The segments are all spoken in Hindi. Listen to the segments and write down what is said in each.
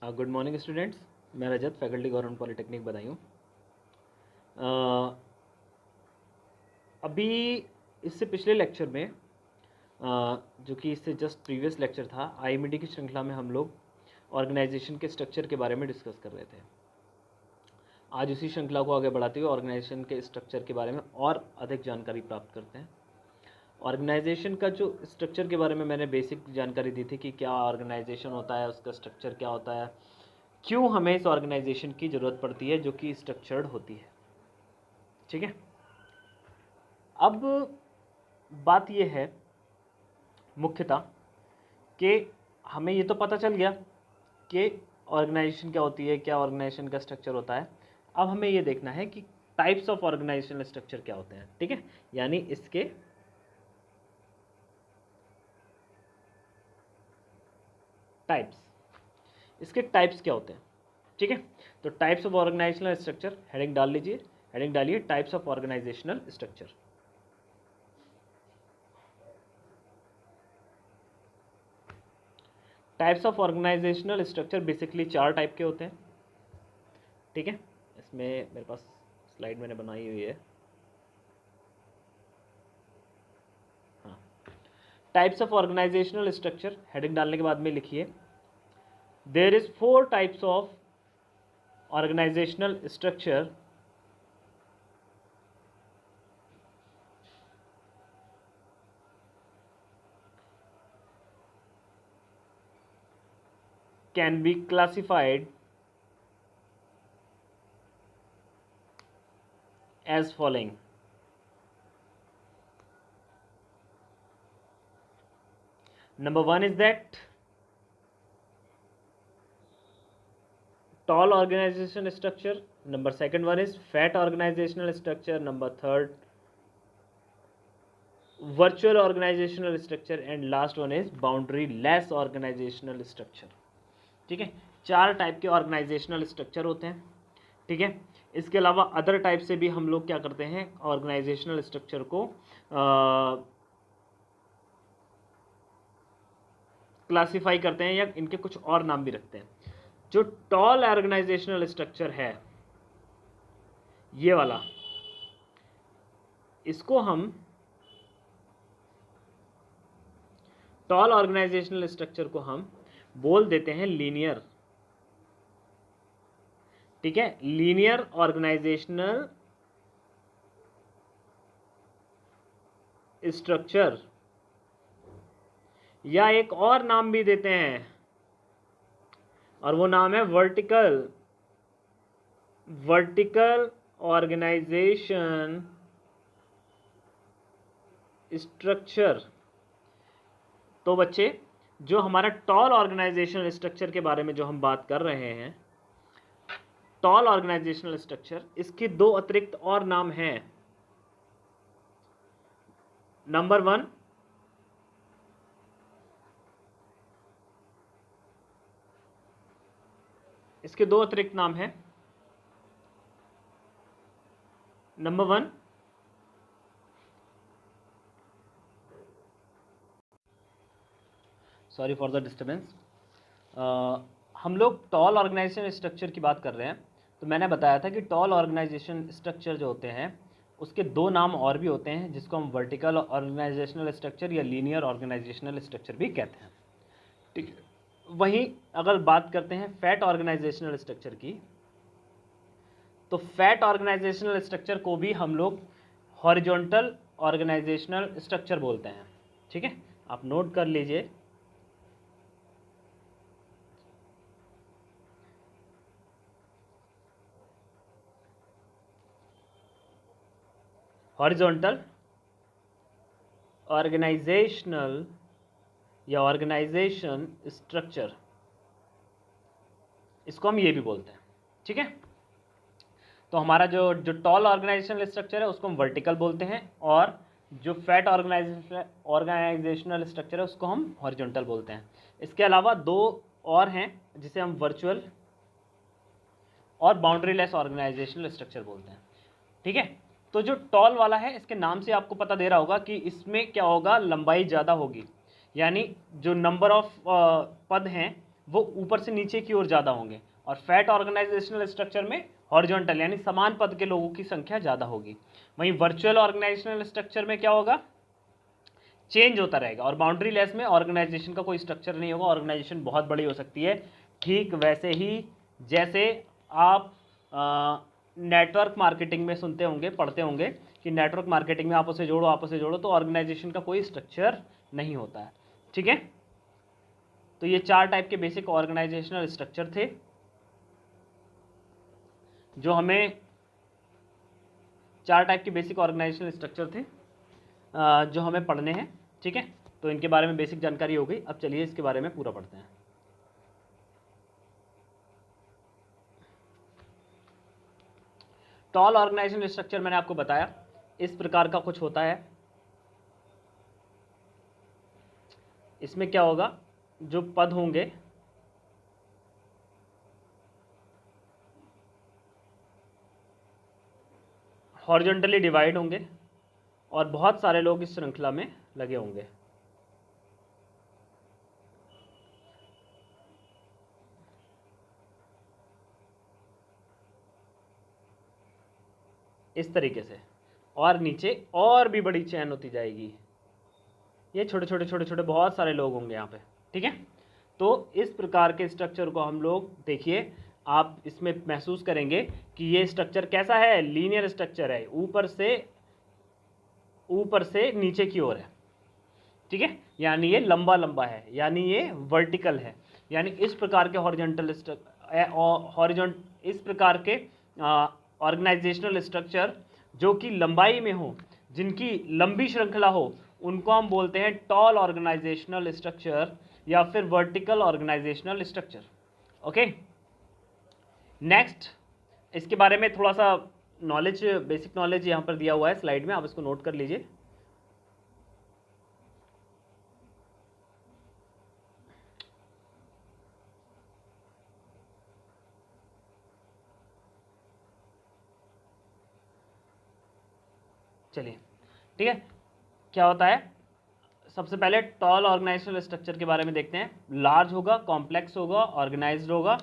Good morning students. मैं रजत, फैकल्टी गवर्नमेंट पॉलिटेक्निक बदायूं। अभी इससे पिछले लेक्चर में जो कि इससे जस्ट प्रीवियस लेक्चर था, आईएमडी की श्रृंखला में हम लोग ऑर्गेनाइजेशन के स्ट्रक्चर के बारे में डिस्कस कर रहे थे। आज उसी श्रृंखला को आगे बढ़ाते हुए ऑर्गेनाइजेशन के स्ट्रक्चर के बारे में और अधिक जानकारी प्राप्त करते हैं। ऑर्गेनाइजेशन का जो स्ट्रक्चर के बारे में मैंने बेसिक जानकारी दी थी कि क्या ऑर्गेनाइजेशन होता है, उसका स्ट्रक्चर क्या होता है, क्यों हमें इस ऑर्गेनाइजेशन की ज़रूरत पड़ती है जो कि स्ट्रक्चर्ड होती है। ठीक है, अब बात यह है मुख्यतः कि हमें ये तो पता चल गया कि ऑर्गेनाइजेशन क्या होती है, क्या ऑर्गेनाइजेशन का स्ट्रक्चर होता है। अब हमें ये देखना है कि टाइप्स ऑफ ऑर्गेनाइजेशनल स्ट्रक्चर क्या होते हैं। ठीक है, यानी इसके टाइप्स क्या होते हैं। ठीक है, तो types of organisational structure heading डाल लीजिए, हेडिंग डालिए types of organisational structure. Types of organisational structure basically 4 type के होते हैं। ठीक है, इसमें मेरे पास स्लाइड मैंने बनाई हुई है। हाँ, types of organisational structure heading डालने के बाद में लिखिए there is 4 types of organisational structure can be classified as following. Number 1 is that tall organizational structure. Number second one is fat organizational structure. Number third virtual organizational structure, and last one is boundary less organizational structure. ठीक है, 4 टाइप के ऑर्गेनाइजेशनल स्ट्रक्चर होते हैं। ठीक है, इसके अलावा अदर टाइप से भी हम लोग क्या करते हैं, ऑर्गेनाइजेशनल स्ट्रक्चर को क्लासिफाई करते हैं या इनके कुछ और नाम भी रखते हैं। जो टॉल ऑर्गेनाइजेशनल स्ट्रक्चर है ये वाला, इसको हम टॉल ऑर्गेनाइजेशनल स्ट्रक्चर को हम बोल देते हैं लीनियर। ठीक है, लीनियर ऑर्गेनाइजेशनल स्ट्रक्चर, या एक और नाम भी देते हैं और वो नाम है वर्टिकल ऑर्गेनाइजेशन स्ट्रक्चर। तो बच्चे, जो हमारा टॉल ऑर्गेनाइजेशनल स्ट्रक्चर के बारे में जो हम बात कर रहे हैं, टॉल ऑर्गेनाइजेशनल स्ट्रक्चर, इसके 2 अतिरिक्त और नाम हैं। नंबर 1 इसके 2 अतिरिक्त नाम हैं। Number 1 sorry for the disturbance, हम लोग टॉल ऑर्गेनाइजेशन स्ट्रक्चर की बात कर रहे हैं। तो मैंने बताया था कि टॉल ऑर्गेनाइजेशन स्ट्रक्चर जो होते हैं उसके 2 नाम और भी होते हैं, जिसको हम वर्टिकल ऑर्गेनाइजेशनल स्ट्रक्चर या लीनियर ऑर्गेनाइजेशनल स्ट्रक्चर भी कहते हैं। ठीक है, वहीं अगर बात करते हैं फैट ऑर्गेनाइजेशनल स्ट्रक्चर की, तो फैट ऑर्गेनाइजेशनल स्ट्रक्चर को भी हम लोग हॉरिजॉन्टल ऑर्गेनाइजेशनल स्ट्रक्चर बोलते हैं। ठीक है, आप नोट कर लीजिए। हॉरिजॉन्टल ऑर्गेनाइजेशनल या ऑर्गेनाइजेशन स्ट्रक्चर, इसको हम ये भी बोलते हैं। ठीक है, तो हमारा जो टॉल ऑर्गेनाइजेशनल स्ट्रक्चर है उसको हम वर्टिकल बोलते हैं, और जो फैट ऑर्गेनाइजेशनल स्ट्रक्चर है उसको हम हॉरिजॉन्टल बोलते हैं। इसके अलावा 2 और हैं जिसे हम वर्चुअल और बाउंड्री लेस ऑर्गेनाइजेशनल स्ट्रक्चर बोलते हैं। ठीक है, तो जो टॉल वाला है, इसके नाम से आपको पता दे रहा होगा कि इसमें क्या होगा, लंबाई ज़्यादा होगी, यानी जो नंबर ऑफ पद हैं वो ऊपर से नीचे की ओर ज़्यादा होंगे, और फैट ऑर्गेनाइजेशनल स्ट्रक्चर में हॉरिजॉन्टल यानी समान पद के लोगों की संख्या ज़्यादा होगी। वहीं वर्चुअल ऑर्गेनाइजेशनल स्ट्रक्चर में क्या होगा, चेंज होता रहेगा, और बाउंड्री लेस में ऑर्गेनाइजेशन का कोई स्ट्रक्चर नहीं होगा, ऑर्गेनाइजेशन बहुत बड़ी हो सकती है। ठीक वैसे ही जैसे आप नेटवर्क मार्केटिंग में सुनते होंगे, पढ़ते होंगे कि नेटवर्क मार्केटिंग में आपस से जोड़ो, तो ऑर्गेनाइजेशन का कोई स्ट्रक्चर नहीं होता है। ठीक है, तो ये 4 टाइप के बेसिक ऑर्गेनाइजेशनल स्ट्रक्चर थे जो हमें 4 टाइप के बेसिक ऑर्गेनाइजेशनल स्ट्रक्चर थे जो हमें पढ़ने हैं। ठीक है, तो इनके बारे में बेसिक जानकारी हो गई। अब चलिए इसके बारे में पूरा पढ़ते हैं। टॉल ऑर्गेनाइजेशनल स्ट्रक्चर मैंने आपको बताया इस प्रकार का कुछ होता है। इसमें क्या होगा, जो पद होंगे हॉरिजॉन्टली डिवाइड होंगे और बहुत सारे लोग इस श्रृंखला में लगे होंगे। इस तरीके से, और नीचे और भी बड़ी चेन होती जाएगी। ये छोटे छोटे छोटे छोटे बहुत सारे लोग होंगे यहाँ पे। ठीक है, तो इस प्रकार के स्ट्रक्चर को हम लोग, देखिए आप इसमें महसूस करेंगे कि ये स्ट्रक्चर कैसा है, लीनियर स्ट्रक्चर है, ऊपर से नीचे की ओर है। ठीक है, यानी ये लंबा लंबा है, यानी ये वर्टिकल है, यानी इस प्रकार के इस प्रकार के ऑर्गेनाइजेशनल स्ट्रक्चर जो कि लंबाई में हो, जिनकी लंबी श्रृंखला हो, उनको हम बोलते हैं टॉल ऑर्गेनाइजेशनल स्ट्रक्चर या फिर vertical organisational structure. Okay, next इसके बारे में थोड़ा सा नॉलेज, बेसिक नॉलेज यहाँ पर दिया हुआ है स्लाइड में, आप इसको नोट कर लीजिए। चलिए, ठीक है, क्या होता है, सबसे पहले टॉल ऑर्गेनाइजेशनल स्ट्रक्चर के बारे में देखते हैं। लार्ज होगा, कॉम्प्लेक्स होगा, ऑर्गेनाइज्ड होगा।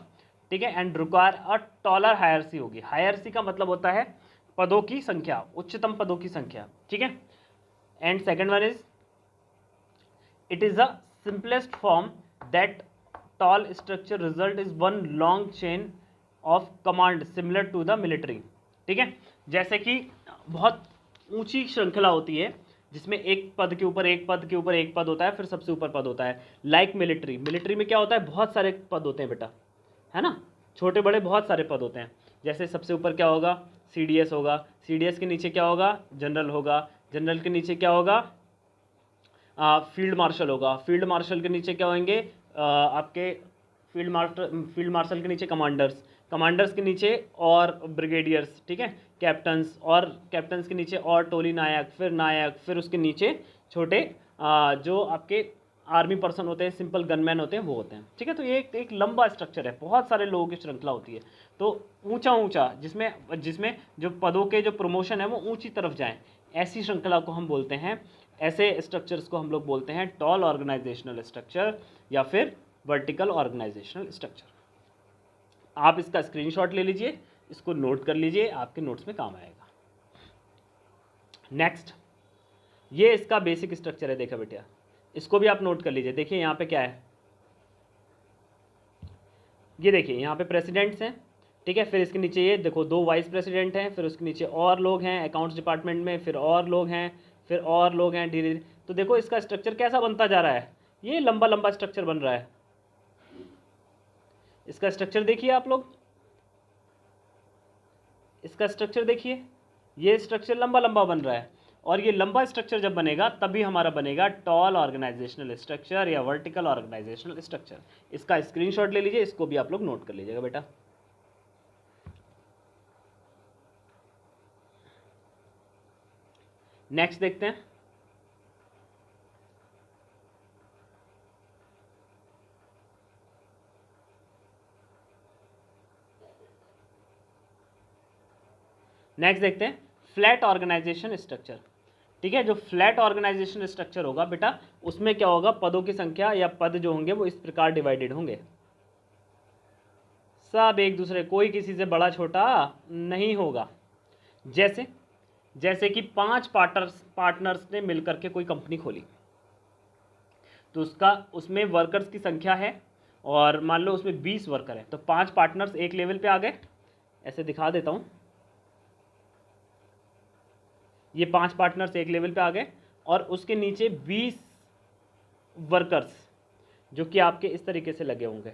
ठीक है, एंड रिक्वायर अ टॉलर हायरसी होगी। हायरसी का मतलब होता है पदों की संख्या, उच्चतम पदों की संख्या। ठीक है, and second one is it is the simplest form that tall structure result is one long chain of command similar to the military. ठीक है, जैसे कि बहुत ऊंची श्रृंखला होती है जिसमें एक पद के ऊपर एक पद के ऊपर एक पद होता है, फिर सबसे ऊपर पद होता है। लाइक मिलिट्री, मिलिट्री में क्या होता है, बहुत सारे पद होते हैं बेटा, है ना, छोटे बड़े बहुत सारे पद होते हैं। जैसे सबसे ऊपर क्या होगा, CDS होगा, CDS के नीचे क्या होगा, जनरल होगा, जनरल के नीचे क्या होगा, फील्ड मार्शल होगा, फील्ड मार्शल के नीचे क्या होंगे, आपके फील्ड मार्शल के नीचे कमांडर्स, कमांडर्स के नीचे और ब्रिगेडियर्स। ठीक है, कैप्टन्स, और कैप्टन्स के नीचे और टोली नायक, फिर उसके नीचे छोटे जो आपके आर्मी पर्सन होते हैं, सिंपल गनमैन होते हैं, वो होते हैं। ठीक है, तो ये एक लंबा स्ट्रक्चर है, बहुत सारे लोगों की श्रृंखला होती है। तो ऊंचा ऊंचा जिसमें जो पदों के जो प्रमोशन है वो ऊंची तरफ जाएं, ऐसी श्रृंखला को हम बोलते हैं, ऐसे स्ट्रक्चर्स को हम लोग बोलते हैं टॉल ऑर्गेनाइजेशनल स्ट्रक्चर या फिर वर्टिकल ऑर्गेनाइजेशनल स्ट्रक्चर। आप इसका स्क्रीनशॉट ले लीजिए, इसको नोट कर लीजिए, आपके नोट्स में काम आएगा। नेक्स्ट, ये इसका बेसिक स्ट्रक्चर है, देखा बेटा, इसको भी आप नोट कर लीजिए। देखिए यहाँ पे क्या है, ये देखिए यहाँ पे प्रेसिडेंट्स हैं। ठीक है, फिर इसके नीचे ये देखो 2 वाइस प्रेसिडेंट हैं, फिर उसके नीचे और लोग हैं अकाउंट्स डिपार्टमेंट में, फिर और लोग हैं, फिर और लोग हैं, धीरे धीरे। तो देखो इसका स्ट्रक्चर कैसा बनता जा रहा है, ये लंबा लंबा स्ट्रक्चर बन रहा है। इसका स्ट्रक्चर देखिए आप लोग, इसका स्ट्रक्चर देखिए, ये स्ट्रक्चर लंबा लंबा बन रहा है, और ये लंबा स्ट्रक्चर जब बनेगा तभी हमारा बनेगा टॉल ऑर्गेनाइजेशनल स्ट्रक्चर या वर्टिकल ऑर्गेनाइजेशनल स्ट्रक्चर। इसका स्क्रीनशॉट ले लीजिए, इसको भी आप लोग नोट कर लीजिएगा बेटा। नेक्स्ट देखते हैं, नेक्स्ट देखते हैं फ्लैट ऑर्गेनाइजेशन स्ट्रक्चर। ठीक है, जो फ्लैट ऑर्गेनाइजेशन स्ट्रक्चर होगा बेटा, उसमें क्या होगा, पदों की संख्या या पद जो होंगे वो इस प्रकार डिवाइडेड होंगे। सब एक दूसरे, कोई किसी से बड़ा छोटा नहीं होगा। जैसे कि 5 पार्टनर्स ने मिलकर के कोई कंपनी खोली, तो उसमें वर्कर्स की संख्या है और मान लो उसमें 20 वर्कर है, तो 5 पार्टनर्स एक लेवल पे आ गए। ऐसे दिखा देता हूँ, ये 5 पार्टनर्स एक लेवल पे आ गए और उसके नीचे 20 वर्कर्स जो कि आपके इस तरीके से लगे होंगे।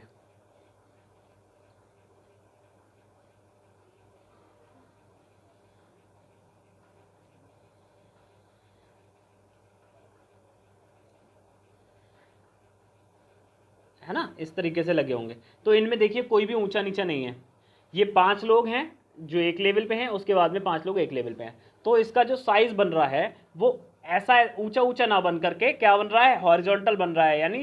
है ना, इस तरीके से लगे होंगे। तो इनमें देखिए कोई भी ऊंचा नीचा नहीं है। ये 5 लोग हैं जो एक लेवल पे हैं, उसके बाद में 5 लोग एक लेवल पे हैं। तो इसका जो साइज बन रहा है वो ऐसा ऊंचा ऊंचा ना बन करके क्या बन रहा है, हॉरिजॉन्टल बन रहा है, यानी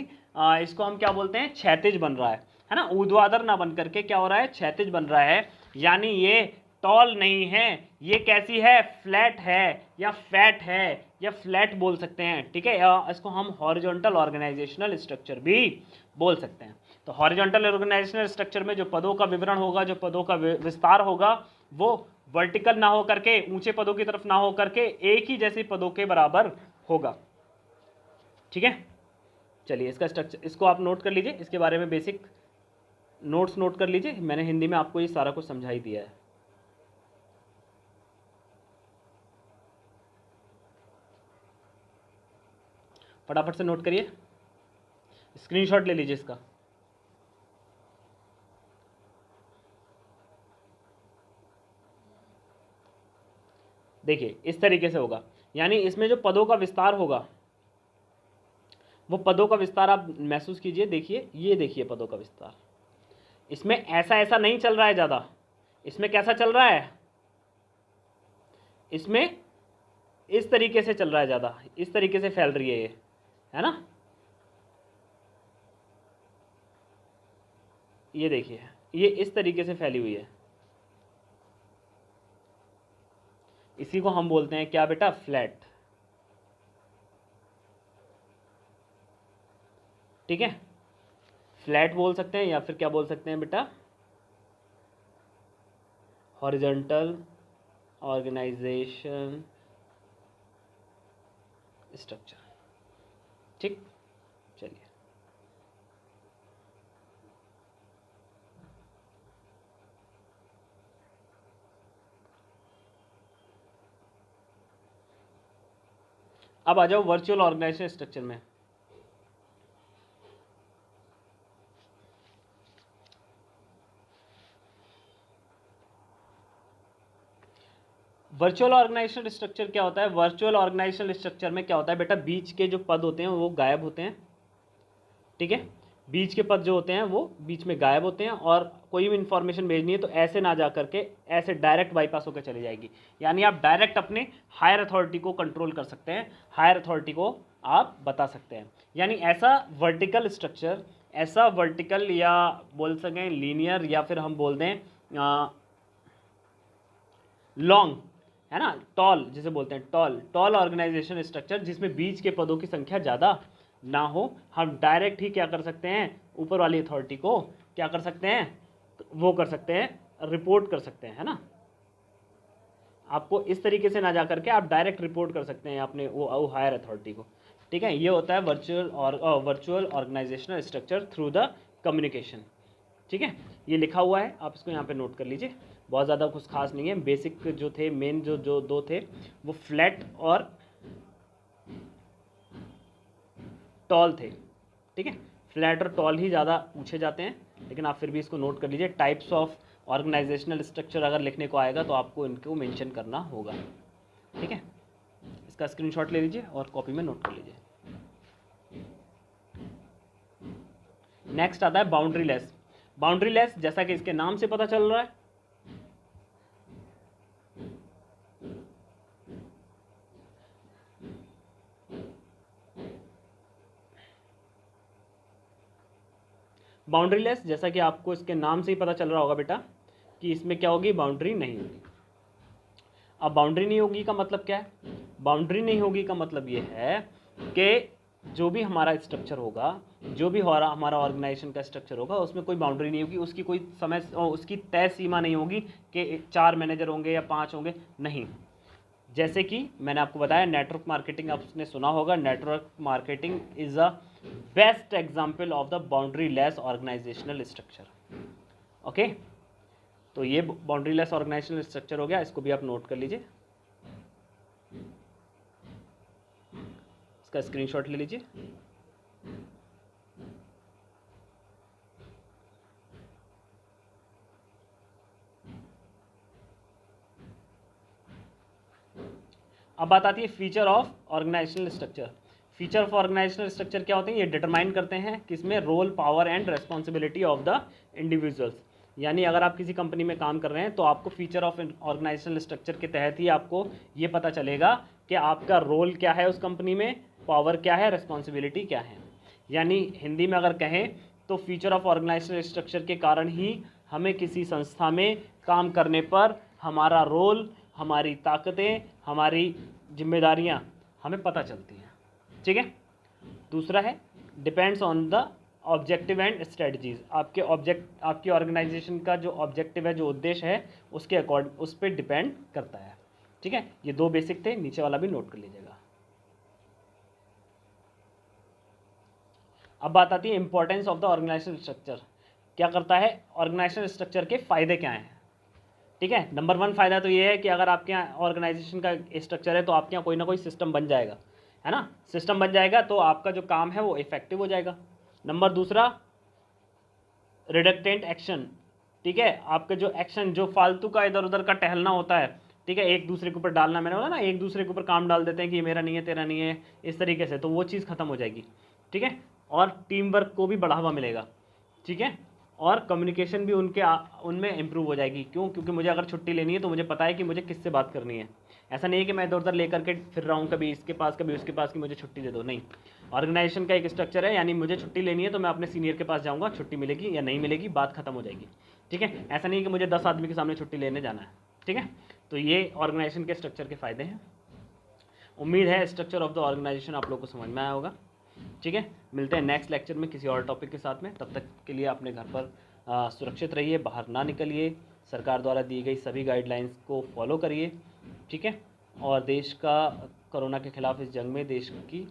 इसको हम क्या बोलते हैं, क्षैतिज बन रहा है ना। ऊर्ध्वाधर ना बन करके क्या हो रहा है, क्षैतिज बन रहा है। यानी ये टॉल नहीं है, ये कैसी है, फ्लैट है या फैट है या फ्लैट बोल सकते हैं। ठीक है, इसको हम हॉरिजॉन्टल ऑर्गेनाइजेशनल स्ट्रक्चर भी बोल सकते हैं। तो हॉरिजॉन्टल ऑर्गेनाइजेशनल स्ट्रक्चर में जो पदों का विवरण होगा, जो पदों का विस्तार होगा, वो वर्टिकल ना हो करके, ऊंचे पदों की तरफ ना हो करके एक ही जैसे पदों के बराबर होगा। ठीक है, चलिए इसका स्ट्रक्चर, इसको आप नोट कर लीजिए, इसके बारे में बेसिक नोट्स नोट कर लीजिए। मैंने हिंदी में आपको ये सारा कुछ समझा ही दिया है। फटाफट से नोट करिए, स्क्रीनशॉट ले लीजिए इसका। देखिए इस तरीके से होगा, यानी इसमें जो पदों का विस्तार होगा, वो पदों का विस्तार आप महसूस कीजिए। देखिए, ये देखिए पदों का विस्तार, इसमें ऐसा ऐसा नहीं चल रहा है ज़्यादा। इसमें कैसा चल रहा है, इसमें इस तरीके से चल रहा है ज़्यादा, इस तरीके से फैल रही है ये, है ना। ये देखिए, ये इस तरीके से फैली हुई है। इसी को हम बोलते हैं क्या बेटा, फ्लैट। ठीक है, फ्लैट बोल सकते हैं या फिर क्या बोल सकते हैं बेटा, हॉरिजॉन्टल ऑर्गेनाइजेशन स्ट्रक्चर। ठीक, चलिए अब आ जाओ वर्चुअल ऑर्गेनाइजेशन स्ट्रक्चर में। वर्चुअल ऑर्गेनाइजेशन स्ट्रक्चर क्या होता है, वर्चुअल ऑर्गेनाइजेशन स्ट्रक्चर में क्या होता है बेटा, बीच के जो पद होते हैं वो गायब होते हैं। ठीक है, बीच के पद जो होते हैं वो बीच में गायब होते हैं, और कोई भी इंफॉर्मेशन भेजनी है तो ऐसे ना जा करके ऐसे डायरेक्ट बाईपास होकर चली जाएगी। यानी आप डायरेक्ट अपने हायर अथॉरिटी को कंट्रोल कर सकते हैं, हायर अथॉरिटी को आप बता सकते हैं। यानी ऐसा वर्टिकल स्ट्रक्चर, ऐसा वर्टिकल या बोल सकें लीनियर, या फिर हम बोल दें लॉन्ग, है ना, टॉल जिसे बोलते हैं, टॉल ऑर्गेनाइजेशन स्ट्रक्चर, जिसमें बीच के पदों की संख्या ज़्यादा ना हो। हम डायरेक्ट ही क्या कर सकते हैं, ऊपर वाली अथॉरिटी को क्या कर सकते हैं, वो कर सकते हैं, रिपोर्ट कर सकते हैं, है ना। आपको इस तरीके से ना जा करके आप डायरेक्ट रिपोर्ट कर सकते हैं अपने वो हायर अथॉरिटी को। ठीक है, ये होता है virtual organisational structure through the communication. ठीक है, ये लिखा हुआ है, आप इसको यहाँ पे नोट कर लीजिए। बहुत ज़्यादा कुछ खास नहीं है, बेसिक जो थे, मेन जो दो थे वो फ्लैट और टॉल थे। ठीक है, फ्लैट और टॉल ही ज़्यादा पूछे जाते हैं, लेकिन आप फिर भी इसको नोट कर लीजिए। टाइप्स ऑफ ऑर्गेनाइजेशनल स्ट्रक्चर अगर लिखने को आएगा तो आपको इनको मेंशन करना होगा। ठीक है, इसका स्क्रीनशॉट ले लीजिए और कॉपी में नोट कर लीजिए। नेक्स्ट आता है बाउंड्री लेस। बाउंड्री लेस, जैसा कि इसके नाम से पता चल रहा है, बाउंड्री लेस, जैसा कि आपको इसके नाम से ही पता चल रहा होगा बेटा कि इसमें क्या होगी, बाउंड्री नहीं होगी। अब बाउंड्री नहीं होगी का मतलब क्या है, बाउंड्री नहीं होगी का मतलब ये है कि जो भी हमारा स्ट्रक्चर होगा, जो भी हमारा ऑर्गेनाइजेशन का स्ट्रक्चर होगा, उसमें कोई बाउंड्री नहीं होगी, उसकी कोई समय उसकी तय सीमा नहीं होगी कि 4 मैनेजर होंगे या 5 होंगे, नहीं। जैसे कि मैंने आपको बताया नेटवर्क मार्केटिंग, आपने सुना होगा, network marketing is a best example of the boundary less organisational structure. Okay, तो ये बाउंड्री लेस ऑर्गेनाइजेशनल स्ट्रक्चर हो गया, इसको भी आप नोट कर लीजिए, इसका स्क्रीनशॉट ले लीजिए। अब बात आती है feature of organisational structure. Feature of organisational structure क्या होते हैं? ये डिटरमाइन करते हैं किसमें, role, power and responsibility of the individuals. यानी अगर आप किसी कंपनी में काम कर रहे हैं तो आपको फीचर ऑफ ऑर्गेनाइजेशनल स्ट्रक्चर के तहत ही आपको ये पता चलेगा कि आपका रोल क्या है उस कंपनी में, पावर क्या है, रेस्पॉन्सिबिलिटी क्या है। यानी हिंदी में अगर कहें तो फीचर ऑफ ऑर्गेनाइजेशनल स्ट्रक्चर के कारण ही हमें किसी संस्था में काम करने पर हमारा रोल, हमारी ताकतें, हमारी जिम्मेदारियां हमें पता चलती हैं। ठीक है। दूसरा है depends on the objective and strategies. आपकी ऑर्गेनाइजेशन का जो ऑब्जेक्टिव है, जो उद्देश्य है, उसके अकॉर्डिंग उस पर डिपेंड करता है। ठीक है, ये 2 बेसिक थे, नीचे वाला भी नोट कर लीजिएगा। अब बात आती है importance of the organisational structure. क्या करता है ऑर्गेनाइजेशनल स्ट्रक्चर के फायदे क्या हैं? ठीक है, नंबर 1 फ़ायदा तो ये है कि अगर आपके यहाँ ऑर्गेनाइजेशन का स्ट्रक्चर है तो आपके यहाँ कोई ना कोई सिस्टम बन जाएगा, है ना। सिस्टम बन जाएगा तो आपका जो काम है वो इफेक्टिव हो जाएगा। नंबर दूसरा, रिडक्टेंट एक्शन। ठीक है, आपका जो एक्शन, जो फालतू का इधर उधर का टहलना होता है, ठीक है, एक दूसरे के ऊपर डालना, मैंने बोला ना, एक दूसरे के ऊपर काम डाल देते हैं कि ये मेरा नहीं है, तेरा नहीं है, इस तरीके से, तो वो चीज़ खत्म हो जाएगी। ठीक है, और टीम वर्क को भी बढ़ावा मिलेगा। ठीक है, और कम्युनिकेशन भी उनमें इम्प्रूव हो जाएगी। क्यों? क्योंकि मुझे अगर छुट्टी लेनी है तो मुझे पता है कि मुझे किससे बात करनी है। ऐसा नहीं है कि मैं इधर उधर लेकर के फिर रहा हूँ, कभी इसके पास कभी उसके पास, कि मुझे छुट्टी दे दो, नहीं। ऑर्गेनाइजेशन का एक स्ट्रक्चर है, यानी मुझे छुट्टी लेनी है तो मैं अपने सीनियर के पास जाऊँगा, छुट्टी मिलेगी या नहीं मिलेगी, बात खत्म हो जाएगी। ठीक है, ऐसा नहीं है कि मुझे 10 आदमी के सामने छुट्टी लेने जाना है। ठीक है, तो ये ऑर्गेनाइजेशन के स्ट्रक्चर के फ़ायदे हैं। उम्मीद है स्ट्रक्चर ऑफ द ऑर्गेनाइजेशन आप लोग को समझ में आया होगा। ठीक है, मिलते हैं नेक्स्ट लेक्चर में किसी और टॉपिक के साथ में। तब तक के लिए अपने घर पर सुरक्षित रहिए, बाहर ना निकलिए, सरकार द्वारा दी गई सभी गाइडलाइंस को फॉलो करिए। ठीक है, और देश का कोरोना के खिलाफ इस जंग में देश की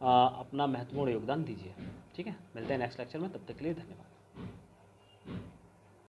अपना महत्वपूर्ण योगदान दीजिए। ठीक है, मिलते हैं नेक्स्ट लेक्चर में, तब तक के लिए धन्यवाद।